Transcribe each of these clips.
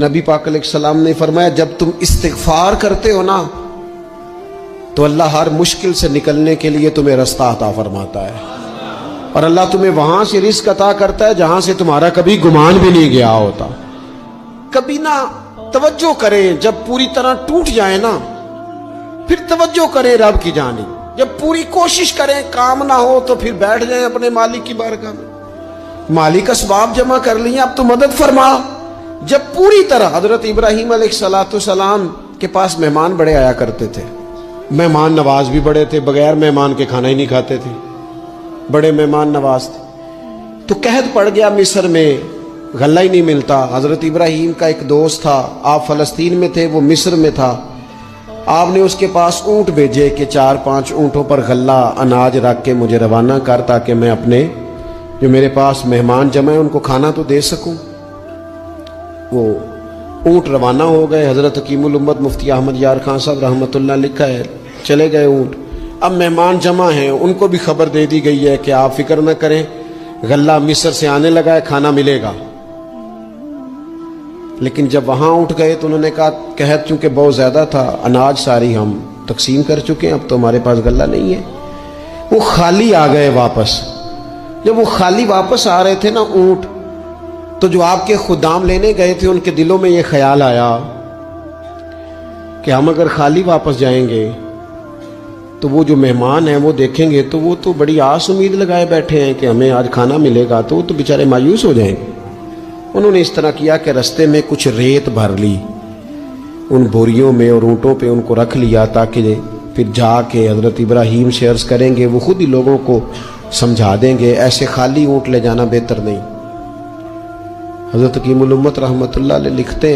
نبی پاک علیہ السلام نے فرمایا جب تم استغفار کرتے ہو نا تو اللہ ہر مشکل سے نکلنے کے لیے تمہیں رستہ عطا فرماتا ہے، اور اللہ تمہیں وہاں سے رزق عطا کرتا ہے جہاں سے تمہارا کبھی گمان بھی نہیں گیا ہوتا۔ کبھی نہ توجہ کریں، جب پوری طرح ٹوٹ جائیں نا پھر توجہ کریں رب کی جانب، جب پوری کوشش کریں کام نہ ہو تو پھر بیٹھ جائیں اپنے مالک کی بارگاہ میں، مالک اسباب جمع کر لیے اب تو مدد فرما۔ جب پوری طرح حضرت ابراہیم علیہ السلام کے پاس مہمان بڑے آیا کرتے تھے، مہمان نواز بھی بڑے تھے، بغیر مہمان کے کھانا ہی نہیں کھاتے تھے، بڑے مہمان نواز تھے۔ تو قحط پڑ گیا مصر میں، غلہ ہی نہیں ملتا۔ حضرت ابراہیم کا ایک دوست تھا، آپ فلسطین میں تھے، وہ مصر میں تھا۔ آپ نے اس کے پاس اونٹ بھیجے کہ 4-5 اونٹوں پر غلہ اناج رکھ کے مجھے روانہ کر تاکہ میں اپنے جو میرے پاس مہمان جمع ہیں ان کو کھانا تو دے سکوں۔ وہ اونٹ روانہ ہو گئے۔ حضرت حکیم الامت مفتی احمد یار خان صاحب رحمۃ اللہ لکھا ہے، چلے گئے اونٹ۔ اب مہمان جمع ہیں، ان کو بھی خبر دے دی گئی ہے کہ آپ فکر نہ کریں، غلہ مصر سے آنے لگا ہے، کھانا ملے گا۔ لیکن جب وہاں اٹھ گئے تو انہوں نے کہا قحط چونکہ بہت زیادہ تھا، اناج ساری ہم تقسیم کر چکے ہیں، اب تو ہمارے پاس غلہ نہیں ہے۔ وہ خالی آ گئے واپس۔ جب وہ خالی واپس آ رہے تھے نا اونٹ، تو جو آپ کے خدام لینے گئے تھے ان کے دلوں میں یہ خیال آیا کہ ہم اگر خالی واپس جائیں گے تو وہ جو مہمان ہیں وہ دیکھیں گے تو وہ تو بڑی آس امید لگائے بیٹھے ہیں کہ ہمیں آج کھانا ملے گا، تو وہ تو بیچارے مایوس ہو جائیں گے۔ انہوں نے اس طرح کیا کہ رستے میں کچھ ریت بھر لی ان بوریوں میں اور اونٹوں پہ ان کو رکھ لیا تاکہ پھر جا کے حضرت ابراہیم سے عرض کریں گے، وہ خود ہی لوگوں کو سمجھا دیں گے، ایسے خالی اونٹ لے جانا بہتر نہیں۔ حضرت حکیم الامت رحمۃ اللہ علیہ لکھتے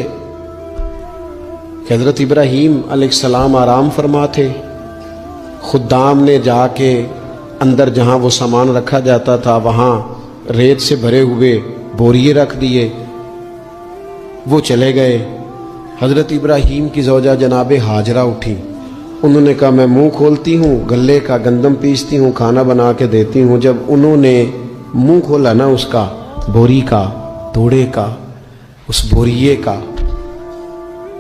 کہ حضرت ابراہیم علیہ السلام آرام فرما تھے، خدام نے جا کے اندر جہاں وہ سامان رکھا جاتا تھا وہاں ریت سے بھرے ہوئے بوریے رکھ دیے، وہ چلے گئے۔ حضرت ابراہیم کی زوجہ جناب ہاجرہ اٹھی، انہوں نے کہا میں منہ کھولتی ہوں، گلے کا گندم پیستی ہوں، کھانا بنا کے دیتی ہوں۔ جب انہوں نے منہ کھولا نا اس کا، بوری کا، توڑے کا، اس بوریے کا،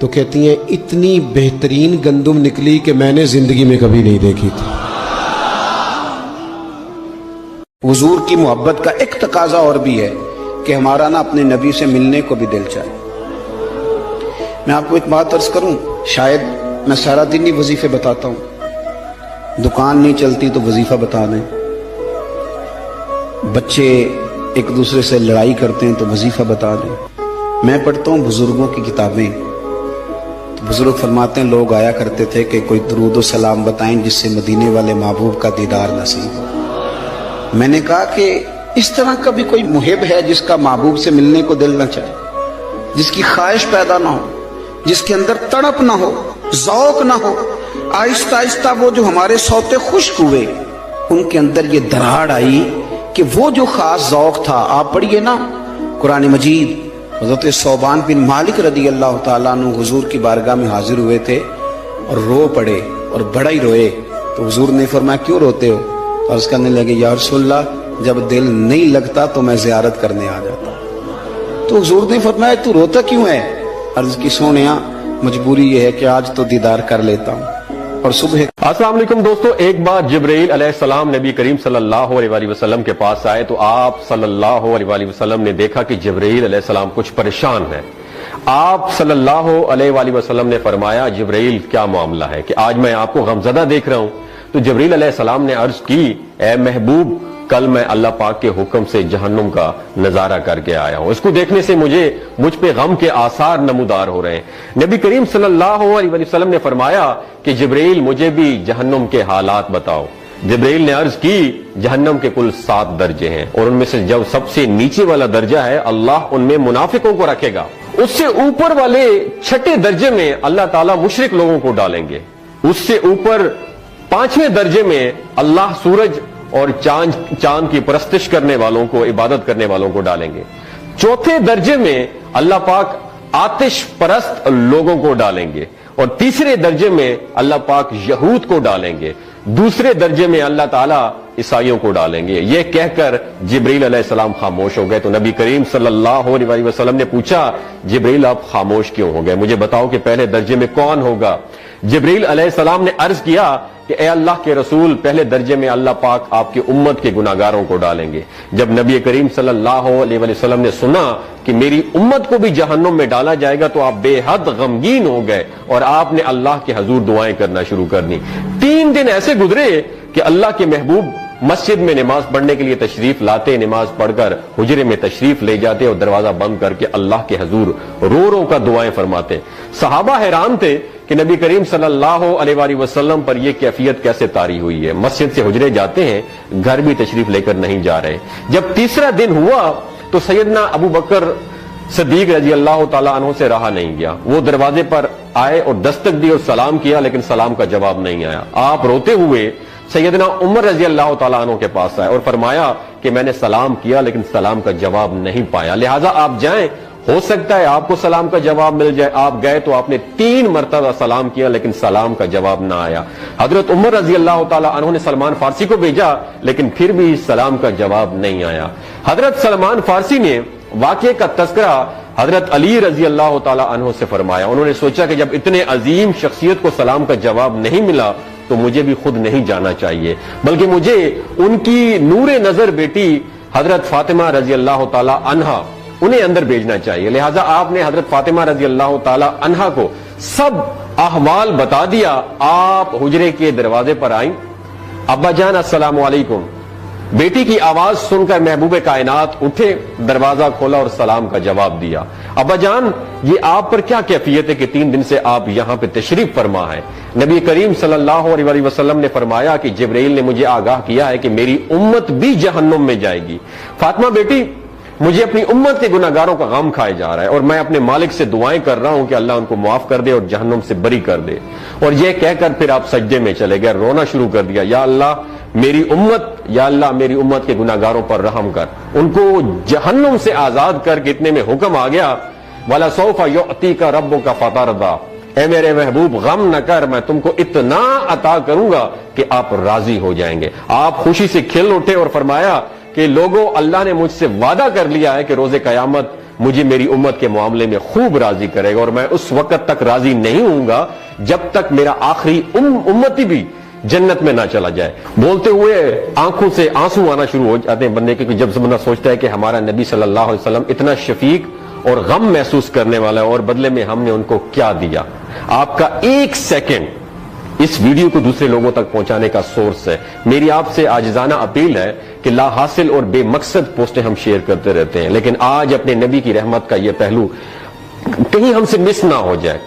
تو کہتی ہیں اتنی بہترین گندم نکلی کہ میں نے زندگی میں کبھی نہیں دیکھی تھی۔ حضور کی محبت کا ایک تقاضا اور بھی ہے کہ ہمارا نا اپنے نبی سے ملنے کو بھی دل چاہے۔ میں آپ کو ایک بات عرض کروں، شاید میں سارا دن ہی وظیفے بتاتا ہوں، دکان نہیں چلتی تو وظیفہ بتا دیں، بچے ایک دوسرے سے لڑائی کرتے ہیں تو وظیفہ بتا دیں۔ میں پڑھتا ہوں بزرگوں کی کتابیں، تو بزرگ فرماتے ہیں لوگ آیا کرتے تھے کہ کوئی درود و سلام بتائیں جس سے مدینے والے محبوب کا دیدار نصیب ہو۔ میں نے کہا کہ اس طرح کا بھی کوئی محب ہے جس کا محبوب سے ملنے کو دل نہ چاہے، جس کی خواہش پیدا نہ ہو، جس کے اندر تڑپ نہ ہو، ذوق نہ ہو۔ آہستہ آہستہ وہ جو ہمارے سوتے خشک ہوئے ان کے اندر یہ دراڑ آئی کہ وہ جو خاص ذوق تھا، آپ پڑھیے نا قرآن مجید، حضرت ثوبان بن مالک رضی اللہ تعالیٰ عنہ حضور کی بارگاہ میں حاضر ہوئے تھے اور رو پڑے اور بڑا ہی روئے۔ تو حضور نے فرمایا کیوں روتے ہو؟ تو عرض کرنے لگے یا رسول اللہ جب دل نہیں لگتا تو میں زیارت کرنے آ جاتا ہوں۔ تو حضور نے فرمایا تو روتا کیوں ہے؟ عرض کی سونیا مجبوری یہ ہے کہ آج تو دیدار کر لیتا ہوں اور صبح۔ السلام علیکم دوستو، ایک بار جبرائیل علیہ السلام نبی کریم صلی اللہ علیہ وآلہ وسلم کے پاس آئے تو آپ صلی اللہ علیہ وآلہ وسلم نے دیکھا کہ جبرائیل علیہ السلام کچھ پریشان ہے۔ آپ صلی اللہ علیہ وآلہ وسلم نے فرمایا جبرائیل کیا معاملہ ہے کہ آج میں آپ کو غمزدہ دیکھ رہا ہوں؟ تو جبرائیل علیہ السلام نے عرض کی اے محبوب، کل میں اللہ پاک کے حکم سے جہنم کا نظارہ کر کے آیا ہوں، اس کو دیکھنے سے مجھ پہ غم کے آثار نمودار ہو رہے ہیں۔ نبی کریم صلی اللہ علیہ وسلم نے فرمایا کہ جبرائیل مجھے بھی جہنم کے حالات بتاؤ۔ جبرائیل نے عرض کی جہنم کے کل 7 درجے ہیں اور ان میں سے جو سب سے نیچے والا درجہ ہے اللہ ان میں منافقوں کو رکھے گا، اس سے اوپر والے 6 درجے میں اللہ تعالیٰ مشرک لوگوں کو ڈالیں گے، اس سے اوپر 5ویں درجے میں اللہ سورج اور چاند کی پرستش کرنے والوں کو، عبادت کرنے والوں کو ڈالیں گے، 4تھے درجے میں اللہ پاک آتش پرست لوگوں کو ڈالیں گے، اور 3رے درجے میں اللہ پاک یہود کو ڈالیں گے، 2 درجے میں اللہ تعالیٰ عیسائیوں کو ڈالیں گے۔ یہ کہہ کر جبریل علیہ السلام خاموش ہو گئے تو نبی کریم صلی اللہ علیہ وسلم نے پوچھا جبریل آپ خاموش کیوں ہو گئے، مجھے بتاؤ کہ پہلے درجے میں کون ہوگا؟ جبریل علیہ السلام نے عرض کیا کہ اے اللہ کے رسول، پہلے درجے میں اللہ پاک آپ کی امت کے گناہگاروں کو ڈالیں گے۔ جب نبی کریم صلی اللہ علیہ وسلم نے سنا کہ میری امت کو بھی جہنم میں ڈالا جائے گا تو آپ بے حد غمگین ہو گئے اور آپ نے اللہ کے حضور دعائیں کرنا شروع کر دی۔ 3 دن ایسے گزرے کہ اللہ کے محبوب مسجد میں نماز پڑھنے کے لیے تشریف لاتے، نماز پڑھ کر حجرے میں تشریف لے جاتے اور دروازہ بند کر کے اللہ کے حضور رو رو کر دعائیں فرماتے۔ صحابہ حیران تھے کہ نبی کریم صلی اللہ علیہ وآلہ وسلم پر یہ کیفیت کیسے طاری ہوئی ہے، مسجد سے حجرے جاتے ہیں، گھر بھی تشریف لے کر نہیں جا رہے۔ جب تیسرا دن ہوا تو سیدنا ابو بکر صدیق رضی اللہ تعالیٰ عنہ سے رہا نہیں گیا، وہ دروازے پر آئے اور دستک دی اور سلام کیا، لیکن سلام کا جواب نہیں آیا۔ آپ روتے ہوئے سیدنا عمر رضی اللہ تعالیٰ عنہ کے پاس آئے اور فرمایا کہ میں نے سلام کیا لیکن سلام کا جواب نہیں پایا، لہٰذا آپ جائیں، ہو سکتا ہے آپ کو سلام کا جواب مل جائے۔ آپ گئے تو آپ نے 3 مرتبہ سلام کیا لیکن سلام کا جواب نہ آیا۔ حضرت عمر رضی اللہ تعالیٰ عنہ نے سلمان فارسی کو بھیجا لیکن پھر بھی سلام کا جواب نہیں آیا۔ حضرت سلمان فارسی نے واقعے کا تذکرہ حضرت علی رضی اللہ تعالیٰ عنہ سے فرمایا۔ انہوں نے سوچا کہ جب اتنے عظیم شخصیت کو سلام کا جواب نہیں ملا تو مجھے بھی خود نہیں جانا چاہیے، بلکہ مجھے ان کی نور نظر بیٹی حضرت فاطمہ رضی اللہ تعالیٰ عنہا انہیں اندر بھیجنا چاہیے۔ لہٰذا آپ نے حضرت فاطمہ رضی اللہ تعالیٰ عنہا کو سب احوال بتا دیا۔ آپ حجرے کے دروازے پر آئیں، ابا جان السلام علیکم۔ بیٹی کی آواز سن کر محبوب کائنات اٹھے، دروازہ کھولا اور سلام کا جواب دیا۔ ابا جان یہ آپ پر کیا کیفیت ہے کہ 3 دن سے آپ یہاں پہ تشریف فرما ہے؟ نبی کریم صلی اللہ علیہ وسلم نے فرمایا کہ جبرائیل نے مجھے آگاہ کیا ہے کہ میری امت بھی جہنم میں جائے گی۔ فاطمہ بیٹی، مجھے اپنی امت کے گناہگاروں کا غم کھائے جا رہا ہے اور میں اپنے مالک سے دعائیں کر رہا ہوں کہ اللہ ان کو معاف کر دے اور جہنم سے بری کر دے۔ اور یہ کہہ کر پھر آپ سجدے میں چلے گئے، رونا شروع کر دیا، یا اللہ میری امت، یا اللہ میری امت کے گناہگاروں پر رحم کر، ان کو جہنم سے آزاد کر کے اتنے میں حکم آ گیا، وَلَسَوْفَ يُعْطِيكَ رَبُّكَ فَتَرْضَىٰ، اے میرے محبوب غم نہ کر، میں تم کو اتنا عطا کروں گا کہ آپ راضی ہو جائیں گے۔ آپ خوشی سے کھل اٹھے اور فرمایا کہ لوگوں، اللہ نے مجھ سے وعدہ کر لیا ہے کہ روز قیامت مجھے میری امت کے معاملے میں خوب راضی کرے گا، اور میں اس وقت تک راضی نہیں ہوں گا جب تک میرا آخری امتی بھی جنت میں نہ چلا جائے۔ بولتے ہوئے آنکھوں سے آنسو آنا شروع ہو جاتے ہیں بندے کے، جب بندہ سوچتا ہے کہ ہمارا نبی صلی اللہ علیہ وسلم اتنا شفیق اور غم محسوس کرنے والا ہے اور بدلے میں ہم نے ان کو کیا دیا۔ آپ کا 1 سیکنڈ اس ویڈیو کو دوسرے لوگوں تک پہنچانے کا سورس ہے۔ میری آپ سے عاجزانہ اپیل ہے کہ لا حاصل اور بے مقصد پوسٹیں ہم شیئر کرتے رہتے ہیں، لیکن آج اپنے نبی کی رحمت کا یہ پہلو کہیں ہم سے مس نہ ہو جائے۔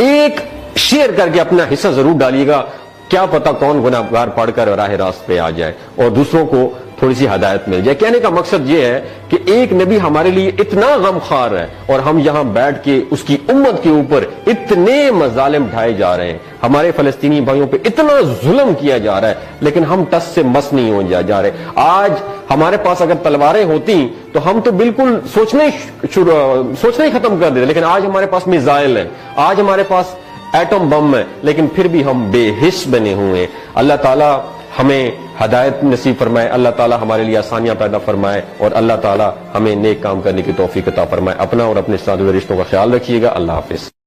ایک شیئر کر کے اپنا حصہ ضرور ڈالیے گا، کیا پتہ کون گناہگار پڑھ کر راہ راست پہ آ جائے اور دوسروں کو تھوڑی سی ہدایت مل جائے۔ کہنے کا مقصد یہ ہے کہ ایک نبی ہمارے لیے اتنا غم خوار ہے اور ہم یہاں بیٹھ کے اس کی امت کے اوپر اتنے مظالم ڈھائے جا رہے ہیں، ہمارے فلسطینی بھائیوں پہ اتنا ظلم کیا جا رہا ہے، لیکن ہم ٹس سے مس نہیں ہو جا رہے۔ آج ہمارے پاس اگر تلواریں ہوتی تو ہم تو بالکل سوچنا ہی ختم کر دیتے، لیکن آج ہمارے پاس میزائل ہے، آج ہمارے پاس ایٹم بم ہے، لیکن پھر بھی ہم بے حس بنے ہوئے ہیں۔ اللہ تعالیٰ ہمیں ہدایت نصیب فرمائے، اللہ تعالیٰ ہمارے لیے آسانیاں پیدا فرمائے اور اللہ تعالیٰ ہمیں نیک کام کرنے کی توفیق عطا فرمائے۔ اپنا اور اپنے ساتھ رشتوں کا خیال رکھیے گا۔ اللہ حافظ۔